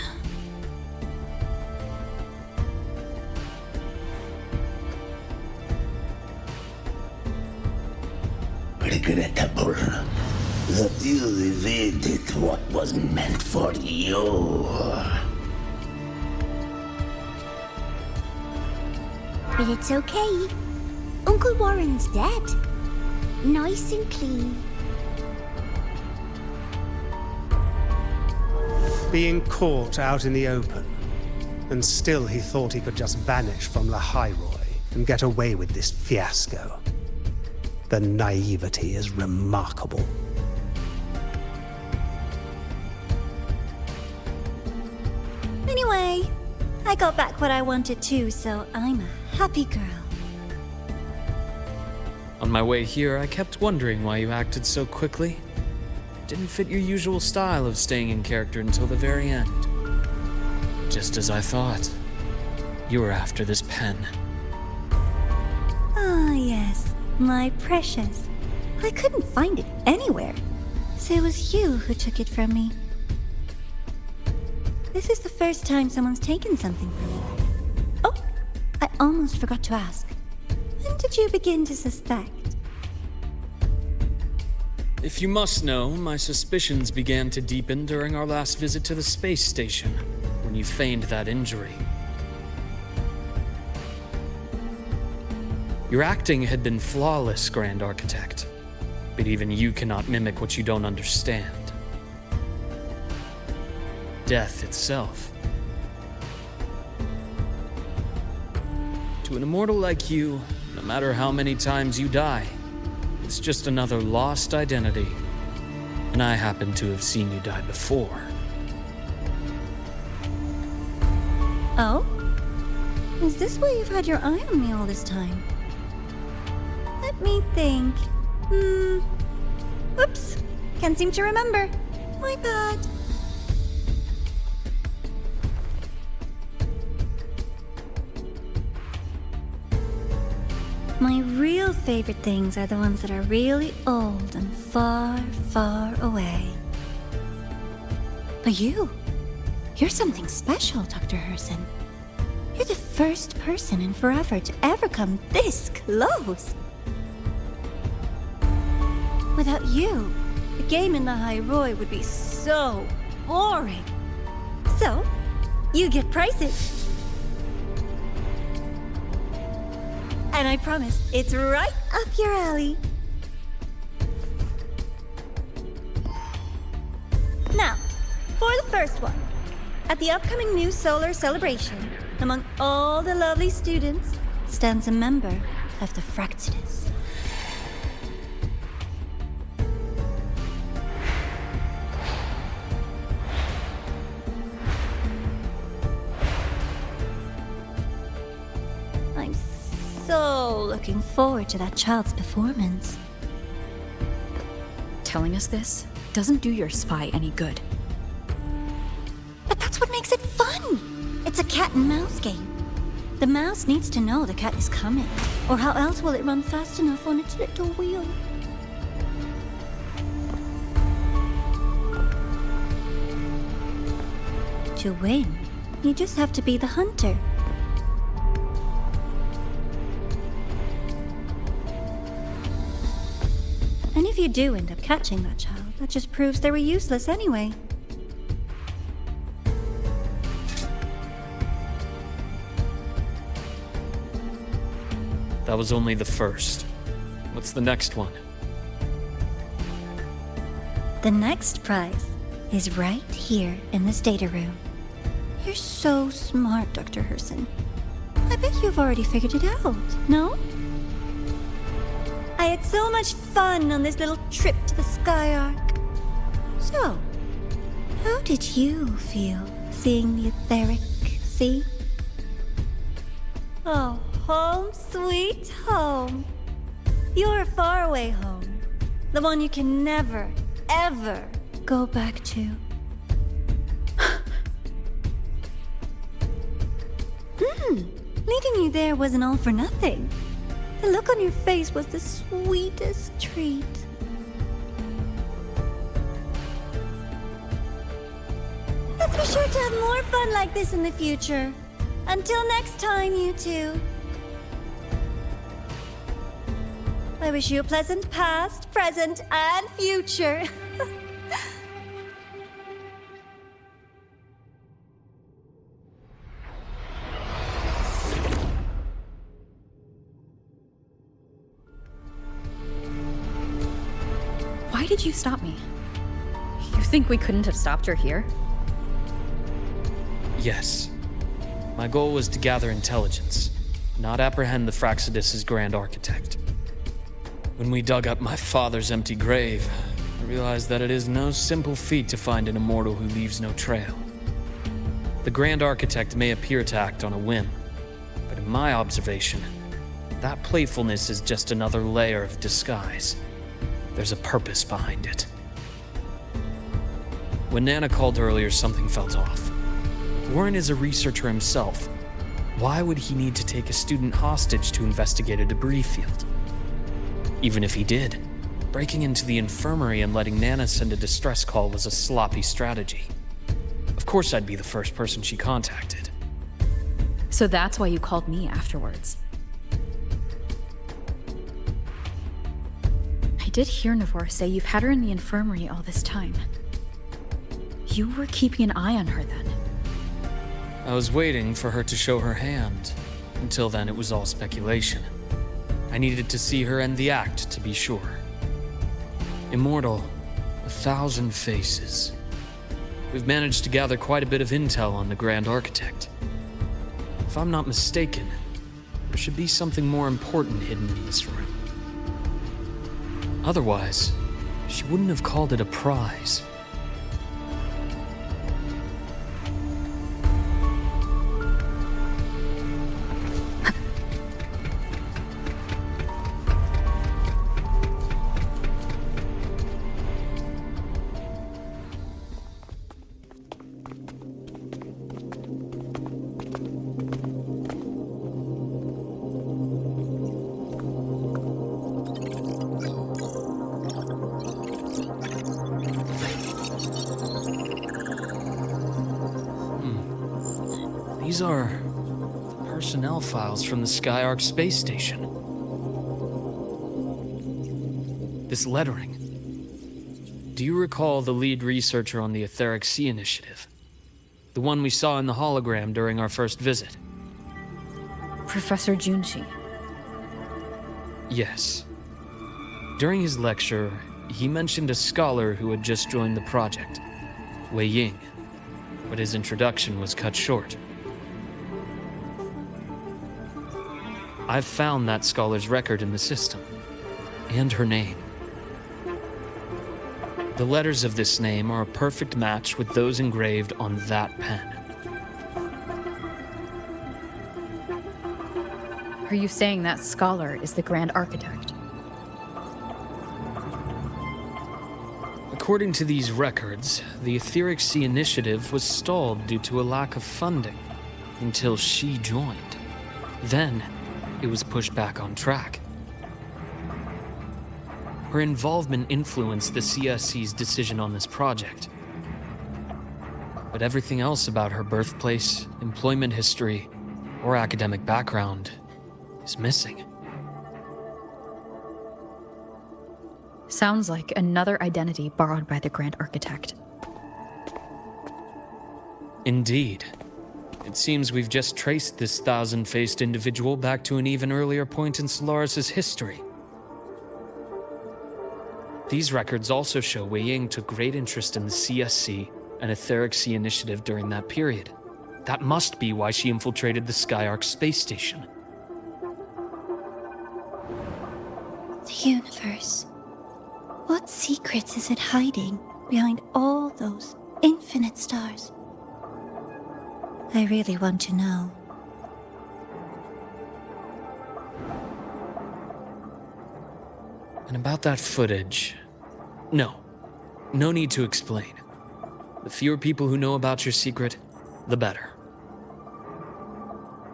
S10: Regrettable that you evaded what was meant for you.
S11: But it's okay. Uncle Warren's dead. Nice and clean.
S7: Being caught out in the open, and still he thought he could just vanish from Lahairoi and get away with this fiasco. The naivety is remarkable.
S2: Anyway, I got back what I wanted too, so I'm a happy girl.
S3: On my way here, I kept wondering why you acted so quickly. Didn't fit your usual style of staying in character until the very end. Just as I thought. You were after this pen.
S2: Ah, yes, my precious. I couldn't find it anywhere, so it was you who took it from me. This is the first time someone's taken something from me. Oh, I almost forgot to ask. When did you begin to suspect?
S3: If you must know, my suspicions began to deepen during our last visit to the space station, when you feigned that injury. Your acting had been flawless, Grand Architect, but even you cannot mimic what you don't understand. Death itself. To an immortal like you, no matter how many times you die, it's just another lost identity. And I happen to have seen you die before.
S2: Oh? Is this why you've had your eye on me all this time? Let me think. Oops. Can't seem to remember. My bad. My real favorite things are the ones that are really old and far, far away. But you're something special, Dr. Herson. You're the first person in forever to ever come this close. Without you, the game in the High Roy would be so boring. So, you get prizes. And I promise, it's right up your alley. Now, for the first one. At the upcoming new solar celebration, among all the lovely students, stands a member of the Fraxidus. I'm so looking forward to that child's performance.
S1: Telling us this doesn't do your spy any good.
S2: But that's what makes it fun! It's a cat and mouse game. The mouse needs to know the cat is coming, or how else will it run fast enough on its little wheel? To win, you just have to be the hunter. And if you do end up catching that child, that just proves they were useless anyway.
S3: That was only the first. What's the next one?
S2: The next prize is right here in this data room. You're so smart, Dr. Herson. I bet you've already figured it out, no? I had so much fun on this little trip to the Sky Arc. So, how did you feel seeing the etheric sea? Oh, home sweet home. Your faraway home. The one you can never, ever go back to. Leading you there wasn't all for nothing. The look on your face was the sweetest treat. Let's be sure to have more fun like this in the future. Until next time, you two. I wish you a pleasant past, present, and future.
S1: Why did you stop me? You think we couldn't have stopped her here?
S3: Yes. My goal was to gather intelligence, not apprehend the Fraxidus' Grand Architect. When we dug up my father's empty grave, I realized that it is no simple feat to find an immortal who leaves no trail. The Grand Architect may appear to act on a whim, but in my observation, that playfulness is just another layer of disguise. There's a purpose behind it. When Nana called earlier, something felt off. Warren is a researcher himself. Why would he need to take a student hostage to investigate a debris field? Even if he did, breaking into the infirmary and letting Nana send a distress call was a sloppy strategy. Of course I'd be the first person she contacted.
S1: So that's why you called me afterwards. I did hear Navor say you've had her in the infirmary all this time. You were keeping an eye on her then.
S3: I was waiting for her to show her hand. Until then, it was all speculation. I needed to see her end the act to be sure. Immortal, 1,000 faces. We've managed to gather quite a bit of intel on the Grand Architect. If I'm not mistaken, there should be something more important hidden in this room. Otherwise, she wouldn't have called it a prize. These are personnel files from the Skyark space station. This lettering. Do you recall the lead researcher on the Etheric Sea Initiative? The one we saw in the hologram during our first visit?
S1: Professor Junshi.
S3: Yes. During his lecture, he mentioned a scholar who had just joined the project, Wei Ying, but his introduction was cut short. I've found that scholar's record in the system, and her name. The letters of this name are a perfect match with those engraved on that pen.
S1: Are you saying that scholar is the Grand Architect?
S3: According to these records, the Etheric Sea Initiative was stalled due to a lack of funding until she joined. Then, it was pushed back on track. Her involvement influenced the CSC's decision on this project. But everything else about her birthplace, employment history, or academic background is missing.
S1: Sounds like another identity borrowed by the Grand Architect.
S3: Indeed. It seems we've just traced this 1,000-faced individual back to an even earlier point in Solaris' history. These records also show Wei Ying took great interest in the CSC and Etheric Sea Initiative during that period. That must be why she infiltrated the Skyark space station.
S2: The universe. What secrets is it hiding behind all those infinite stars? I really want to know.
S3: And about that footage... No need to explain. The fewer people who know about your secret, the better.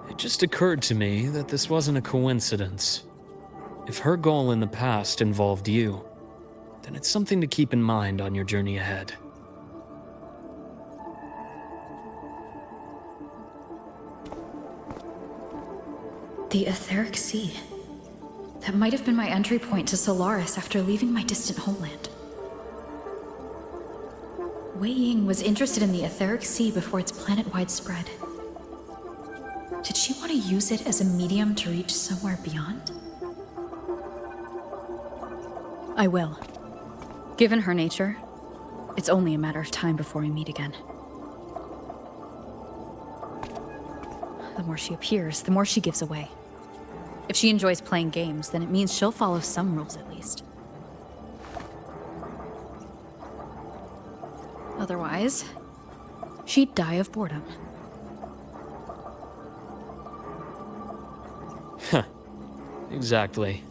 S3: It just occurred to me that this wasn't a coincidence. If her goal in the past involved you, then it's something to keep in mind on your journey ahead.
S1: The Etheric Sea. That might have been my entry point to Solaris after leaving my distant homeland. Wei Ying was interested in the Etheric Sea before its planet-wide spread. Did she want to use it as a medium to reach somewhere beyond? I will. Given her nature, it's only a matter of time before we meet again. The more she appears, the more she gives away. If she enjoys playing games, then it means she'll follow some rules at least. Otherwise, she'd die of boredom.
S3: Exactly.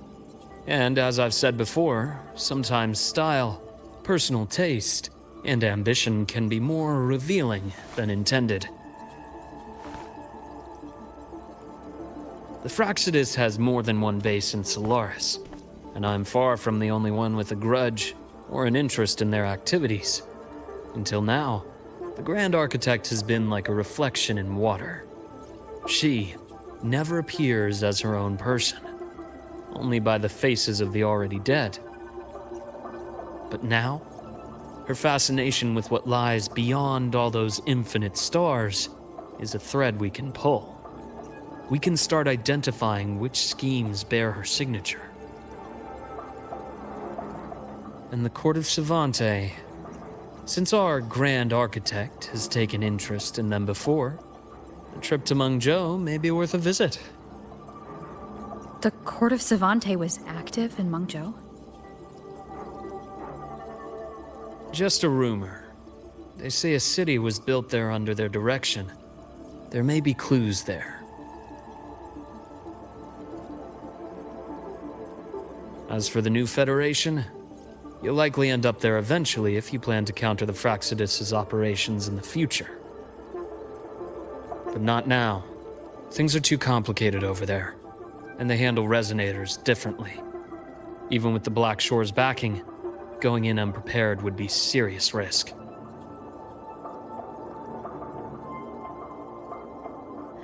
S3: And as I've said before, sometimes style, personal taste, and ambition can be more revealing than intended. The Fraxidus has more than one base in Solaris, and I'm far from the only one with a grudge or an interest in their activities. Until now, the Grand Architect has been like a reflection in water. She never appears as her own person, only by the faces of the already dead. But now, her fascination with what lies beyond all those infinite stars is a thread we can pull. We can start identifying which schemes bear her signature. And the Court of Savante, since our Grand Architect has taken interest in them before, a trip to Mengzhou may be worth a visit.
S12: The Court of Savante was active in Mengzhou?
S3: Just a rumor. They say a city was built there under their direction. There may be clues there. As for the new Federation, you'll likely end up there eventually if you plan to counter the Fraxidus' operations in the future. But not now. Things are too complicated over there, and they handle resonators differently. Even with the Black Shore's backing, going in unprepared would be serious risk.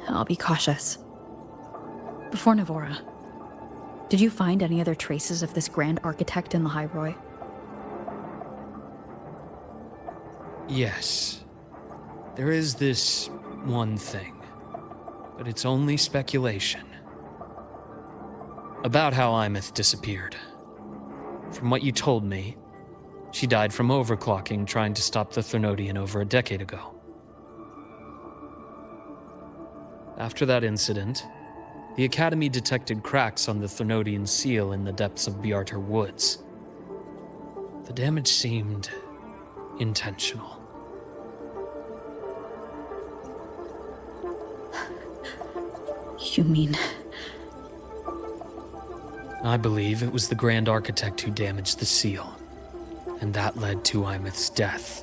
S12: I'll be cautious. Before Navora, did you find any other traces of this Grand Architect in the High Roy?
S3: Yes. There is this one thing, but it's only speculation. About how Imeth disappeared. From what you told me, she died from overclocking trying to stop the Threnodian over a decade ago. After that incident, the Academy detected cracks on the Threnodian seal in the depths of Bjartar Woods. The damage seemed intentional.
S12: You mean...
S3: I believe it was the Grand Architect who damaged the seal, and that led to Imeth's death.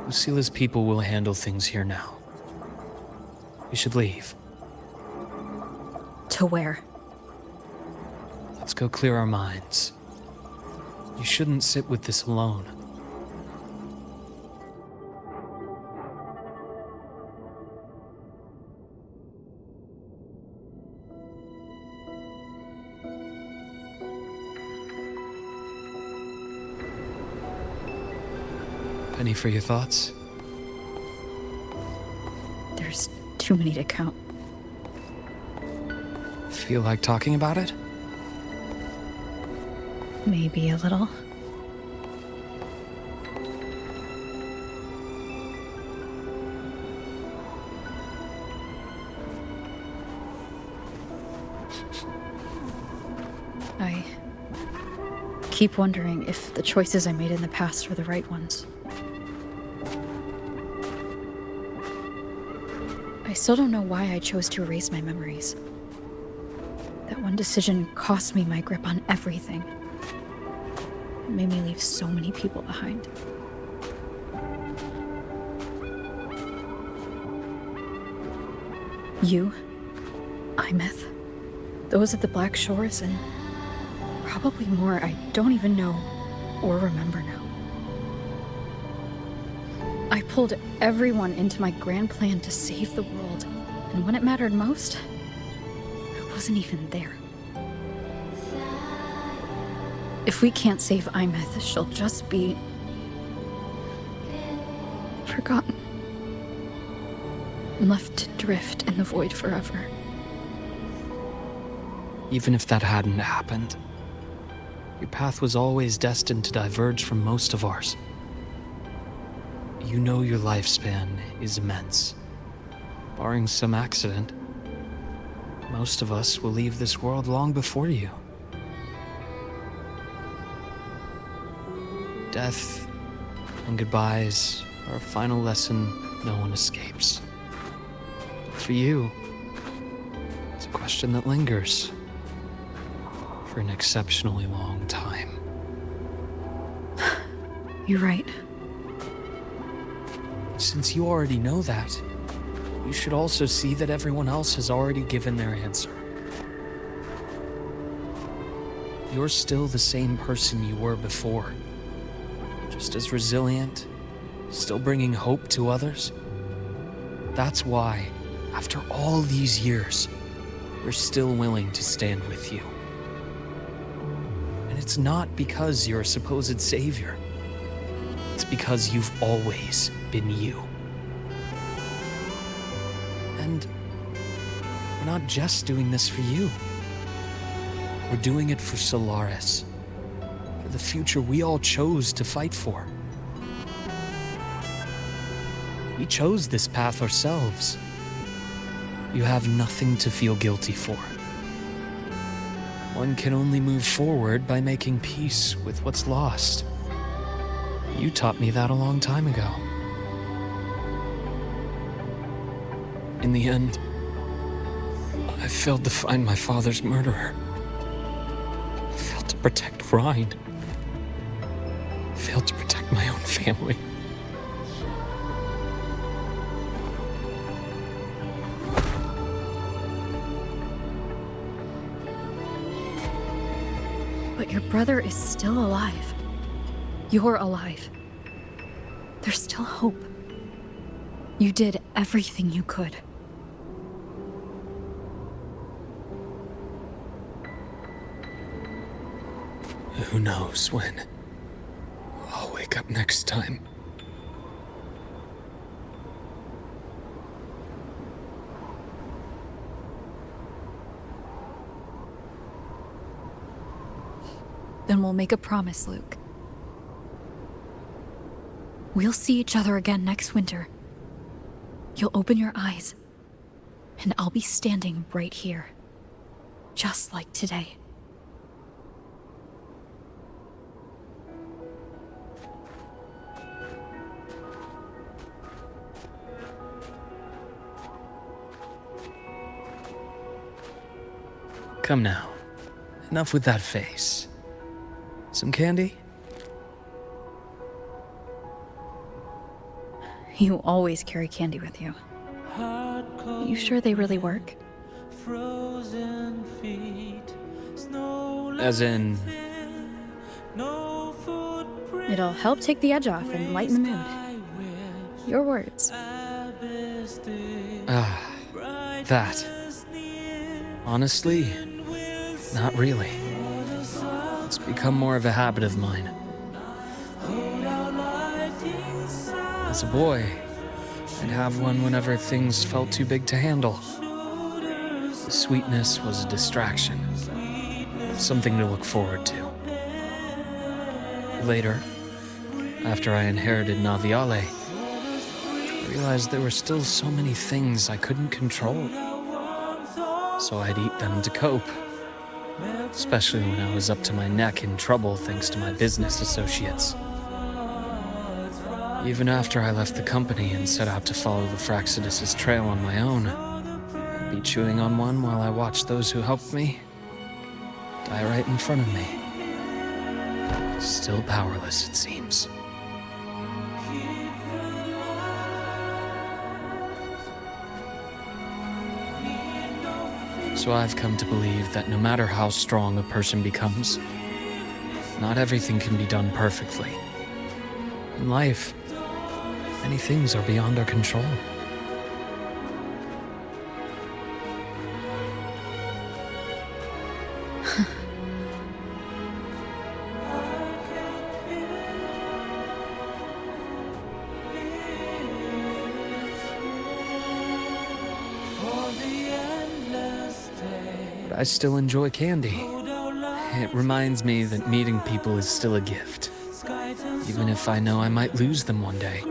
S3: Lucila's people will handle things here now. We should leave.
S12: To where?
S3: Let's go clear our minds. You shouldn't sit with this alone. Penny for your thoughts?
S12: There's too many to count.
S3: Feel like talking about it?
S12: Maybe a little. I keep wondering if the choices I made in the past were the right ones. I still don't know why I chose to erase my memories. That one decision cost me my grip on everything. It made me leave so many people behind. You, Imeth, those at the Black Shores, and probably more I don't even know or remember now. I pulled everyone into my grand plan to save the world, and when it mattered most, I wasn't even there. If we can't save Imeth, she'll just be... forgotten. Left to drift in the void forever.
S3: Even if that hadn't happened, your path was always destined to diverge from most of ours. You know your lifespan is immense. Barring some accident, most of us will leave this world long before you. Death and goodbyes are a final lesson no one escapes. But for you, it's a question that lingers. for an exceptionally long time.
S12: You're right.
S3: Since you already know that, you should also see that everyone else has already given their answer. You're still the same person you were before. Just as resilient, still bringing hope to others. That's why, after all these years, we're still willing to stand with you. And it's not because you're a supposed savior. It's because you've always been you. And we're not just doing this for you. We're doing it for Solaris, for the future we all chose to fight for. We chose this path ourselves. You have nothing to feel guilty for. One can only move forward by making peace with what's lost. You taught me that a long time ago. In the end, I failed to find my father's murderer. I failed to protect Rhine. I failed to protect my own family.
S12: But your brother is still alive. You're alive. There's still hope. You did everything you could.
S3: Who knows when I'll wake up next time.
S12: Then we'll make a promise, Luke. We'll see each other again next winter. You'll open your eyes, and I'll be standing right here, just like today.
S3: Come now. Enough with that face. Some candy?
S12: You always carry candy with you. You sure they really work?
S3: As in...
S12: It'll help take the edge off and lighten the mood. Your words.
S3: That. Honestly, not really. It's become more of a habit of mine. As a boy, I'd have one whenever things felt too big to handle. The sweetness was a distraction, something to look forward to. Later, after I inherited Naviale, I realized there were still so many things I couldn't control. So I'd eat them to cope, especially when I was up to my neck in trouble thanks to my business associates. Even after I left the company and set out to follow the Fraxidus' trail on my own, I'd be chewing on one while I watched those who helped me die right in front of me. Still powerless, it seems. So I've come to believe that no matter how strong a person becomes, not everything can be done perfectly. In life, many things are beyond our control. But I still enjoy candy. It reminds me that meeting people is still a gift, even if I know I might lose them one day.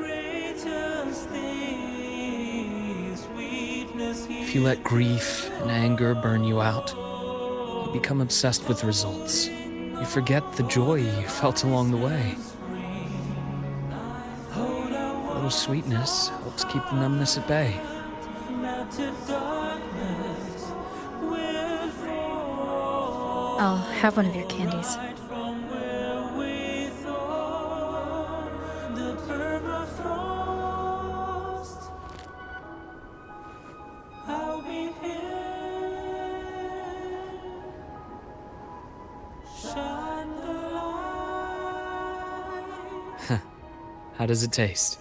S3: If you let grief and anger burn you out, you become obsessed with results. You forget the joy you felt along the way. A little sweetness helps keep the numbness at bay.
S12: I'll have one of your candies.
S3: How does it taste?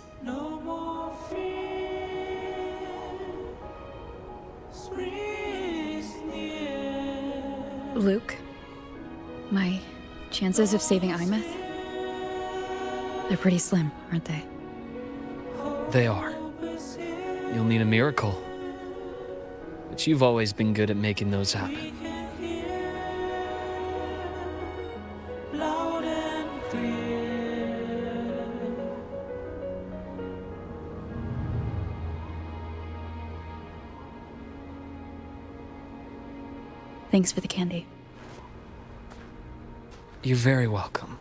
S12: Luke, my chances of saving Imeth? They're pretty slim, aren't they?
S3: They are. You'll need a miracle. But you've always been good at making those happen.
S12: Thanks for the candy.
S3: You're very welcome.